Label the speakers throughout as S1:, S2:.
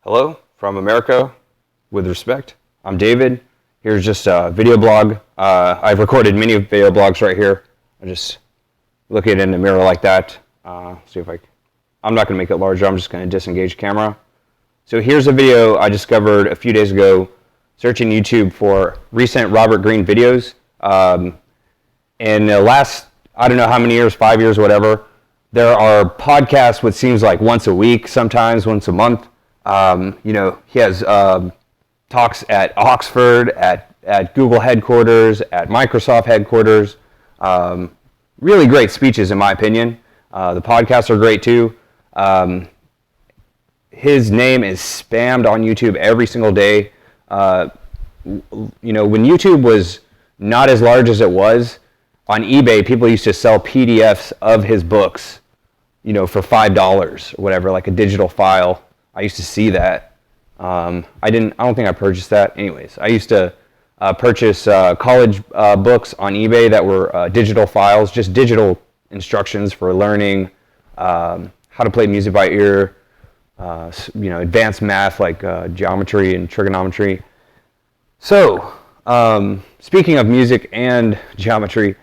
S1: Hello from America, with respect. I'm David. Here's just a video blog. I've recorded many video blogs right here. I just look at it in the mirror like that. See if I'm not going to make it larger. I'm just going to disengage camera. So here's a video I discovered a few days ago, searching YouTube for recent Robert Greene videos. In the last, I don't know how many years, 5 years, whatever, there are podcasts which seems like once a week, sometimes once a month. He has talks at Oxford, at Google headquarters, at Microsoft headquarters. Really great speeches, in my opinion. The podcasts are great too. His name is spammed on YouTube every single day. When YouTube was not as large as it was, on eBay, people used to sell PDFs of his books, for $5 or whatever, like a digital file. I used to see that. I don't think I purchased that. Anyways, I used to purchase college books on eBay that were digital files, just digital instructions for learning how to play music by ear, advanced math like geometry and trigonometry. So, speaking of music and geometry,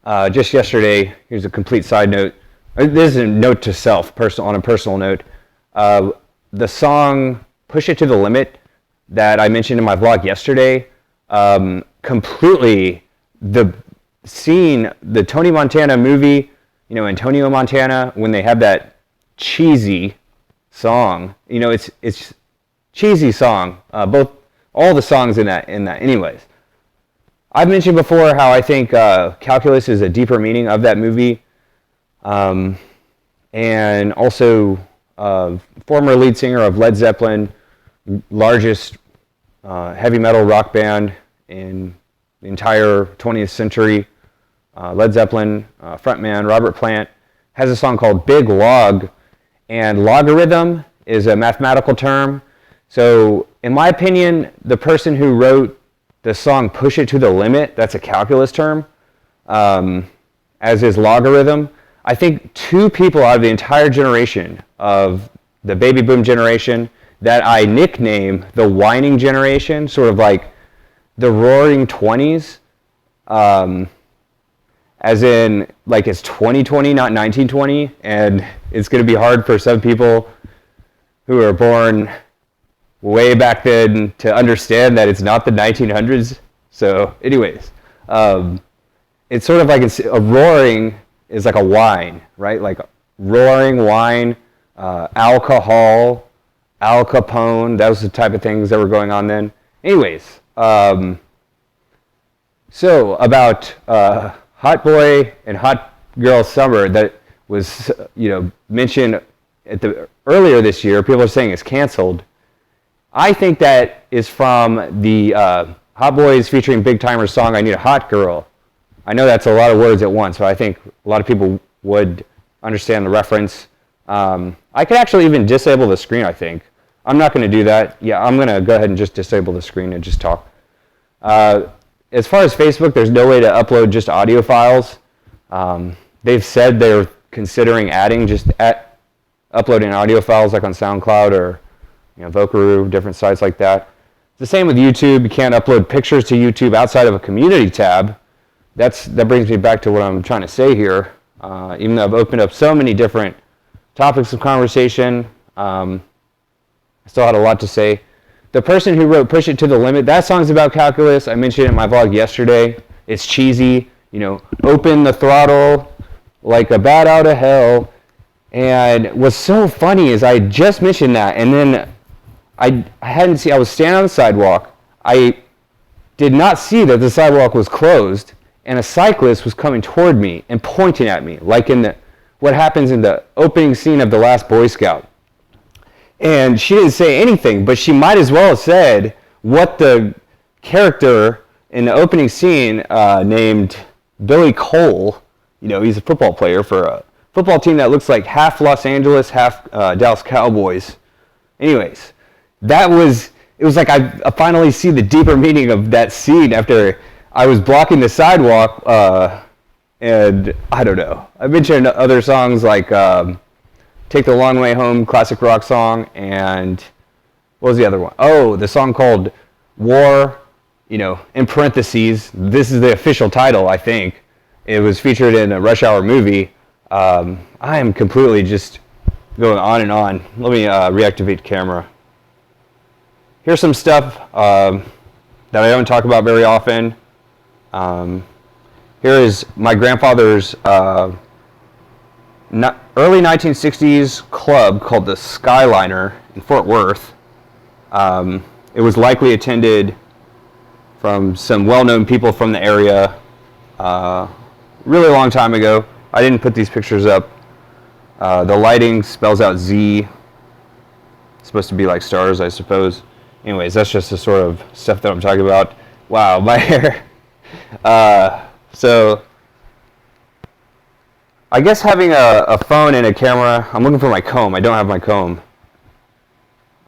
S1: just yesterday, here's a complete side note. This is a note to self, on a personal note. The song "Push It to the Limit" that I mentioned in my vlog yesterday, completely the scene, the Tony Montana movie, Antonio Montana, when they have that cheesy song, it's cheesy song. All the songs in that. Anyways, I've mentioned before how I think calculus is a deeper meaning of that movie, and also former lead singer of Led Zeppelin, largest heavy metal rock band in the entire 20th century. Led Zeppelin frontman Robert Plant has a song called Big Log, and logarithm is a mathematical term. So in my opinion, the person who wrote the song "Push It to the Limit," that's a calculus term, as is logarithm. I think two people out of the entire generation of the baby boom generation that I nickname the whining generation, sort of like the roaring 20s, as in like it's 2020, not 1920, and it's going to be hard for some people who were born way back then to understand that it's not the 1900s. So anyways, it's sort of like a roaring is like a whine, right? Like roaring whine, alcohol, Al Capone, that was the type of things that were going on then. Anyways, so about Hot Boy and Hot Girl Summer that was, mentioned earlier this year, people are saying it's canceled. I think that is from the Hot Boys featuring Big Timer's song, "I Need a Hot Girl." I know that's a lot of words at once, but I think a lot of people would understand the reference. I could actually even disable the screen, I think. I'm not going to do that. Yeah, I'm going to go ahead and just disable the screen and just talk. As far as Facebook, there's no way to upload just audio files. They've said they're considering adding uploading audio files like on SoundCloud or Vocaroo, different sites like that. It's the same with YouTube. You can't upload pictures to YouTube outside of a community tab. That brings me back to what I'm trying to say here. Even though I've opened up so many different topics of conversation, I still had a lot to say. The person who wrote "Push It to the Limit," that song's about calculus. I mentioned it in my vlog yesterday. It's cheesy, open the throttle like a bat out of hell. And what's so funny is I just mentioned that, and then I was standing on the sidewalk. I did not see that the sidewalk was closed, and a cyclist was coming toward me and pointing at me, like in what happens in the opening scene of The Last Boy Scout. And she didn't say anything, but she might as well have said what the character in the opening scene named Billy Cole, he's a football player for a football team that looks like half Los Angeles, half Dallas Cowboys. Anyways, it was like I finally see the deeper meaning of that scene after I was blocking the sidewalk, and I don't know. I mentioned other songs like Take the Long Way Home, classic rock song, and what was the other one? Oh, the song called War, in parentheses, this is the official title, I think. It was featured in a Rush Hour movie. I am completely just going on and on. Let me reactivate camera. Here's some stuff that I don't talk about very often. Here is my grandfather's early 1960s club called the Skyliner in Fort Worth. It was likely attended from some well-known people from the area really long time ago. I didn't put these pictures up. The lighting spells out Z. It's supposed to be like stars, I suppose. Anyways, that's just the sort of stuff that I'm talking about. Wow, my hair. So, I guess having a phone and a camera, I'm looking for my comb. I don't have my comb.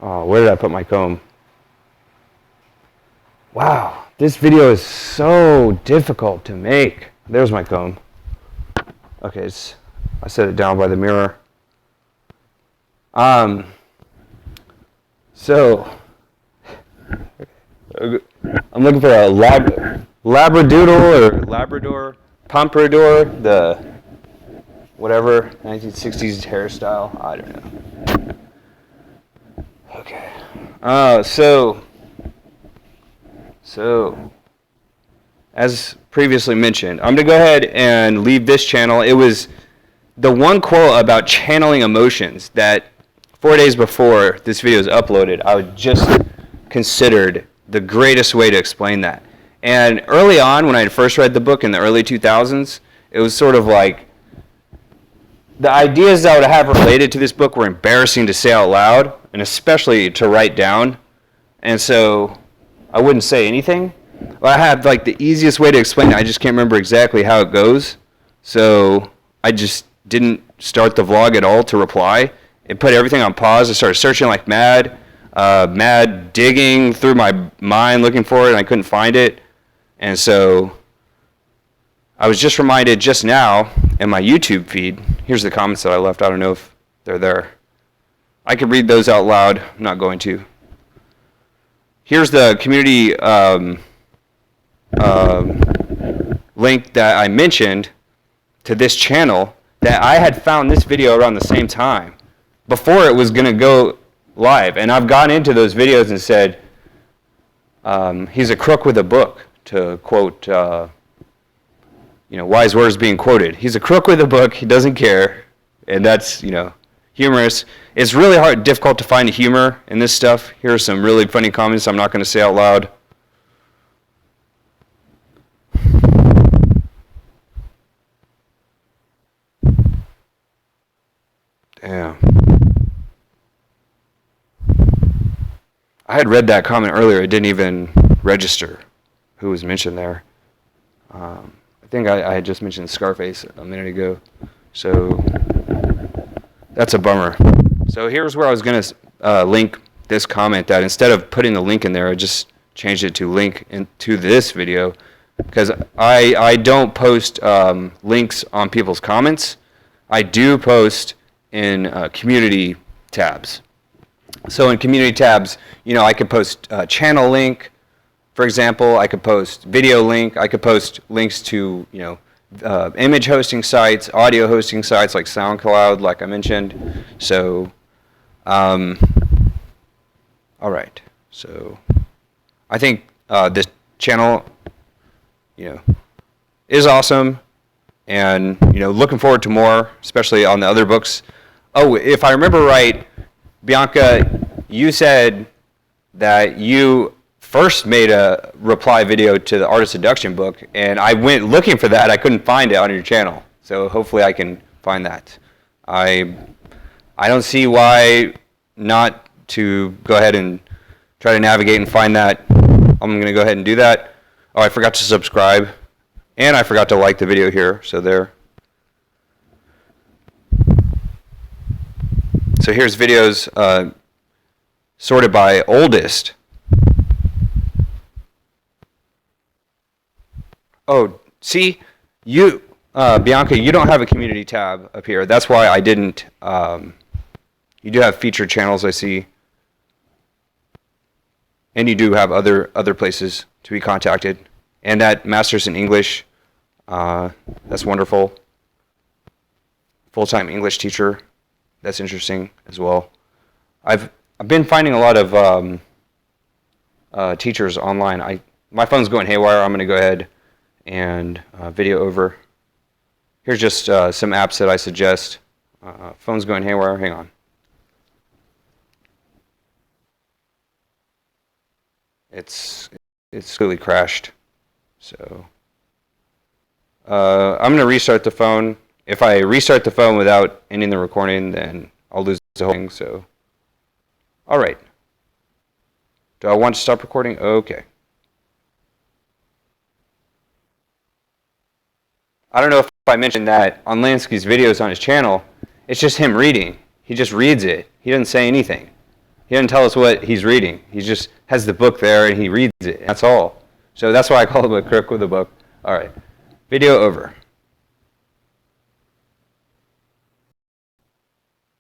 S1: Oh, where did I put my comb? Wow, this video is so difficult to make. There's my comb. Okay, I set it down by the mirror. So, I'm looking for a Labradoodle or Labrador, Pompadour, the whatever 1960s hairstyle. I don't know. Okay. So, as previously mentioned, I'm going to go ahead and leave this channel. It was the one quote about channeling emotions that 4 days before this video is uploaded, I just considered the greatest way to explain that. And early on, when I had first read the book in the early 2000s, it was sort of like the ideas that I would have related to this book were embarrassing to say out loud, and especially to write down. And so I wouldn't say anything. I had like the easiest way to explain it. I just can't remember exactly how it goes. So I just didn't start the vlog at all to reply. It put everything on pause. I started searching like mad, digging through my mind looking for it, and I couldn't find it. And so I was just reminded just now in my YouTube feed. Here's the comments that I left. I don't know if they're there. I could read those out loud. I'm not going to. Here's the community link that I mentioned to this channel, that I had found this video around the same time before it was going to go live. And I've gone into those videos and said, he's a crook with a book, to quote, wise words being quoted. He's a crook with a book. He doesn't care. And that's, humorous. It's really difficult to find humor in this stuff. Here are some really funny comments I'm not going to say out loud. Damn. I had read that comment earlier. It didn't even register who was mentioned there. I think I had just mentioned Scarface a minute ago. So that's a bummer. So here's where I was going to link this comment, that instead of putting the link in there, I just changed it to link into this video, because I don't post links on people's comments. I do post in community tabs. So in community tabs, I could post channel link, for example. I could post video link. I could post links to, image hosting sites, audio hosting sites like SoundCloud, like I mentioned. So, all right. So, I think this channel, is awesome, and looking forward to more, especially on the other books. Oh, if I remember right, Bianca, you said that you first made a reply video to the Art of Seduction book, and I went looking for that. I couldn't find it on your channel, so hopefully I can find that. I don't see why not to go ahead and try to navigate and find that. I'm going to go ahead and do that. Oh, I forgot to subscribe, and I forgot to like the video here, so there. So here's videos sorted by oldest. Oh, see, you, Bianca, you don't have a community tab up here. That's why I didn't. You do have featured channels, I see. And you do have other places to be contacted. And that master's in English, that's wonderful. Full-time English teacher, that's interesting as well. I've been finding a lot of teachers online. My phone's going haywire. I'm going to go ahead and video over. Here's just some apps that I suggest. Phone's going haywire. Hang on. It's clearly crashed. So I'm going to restart the phone. If I restart the phone without ending the recording, then I'll lose the whole thing. So, all right. Do I want to stop recording? Okay. I don't know if I mentioned that on Lansky's videos on his channel, it's just him reading. He just reads it. He doesn't say anything. He doesn't tell us what he's reading. He just has the book there and he reads it. That's all. So that's why I call him a crook with a book. All right. Video over.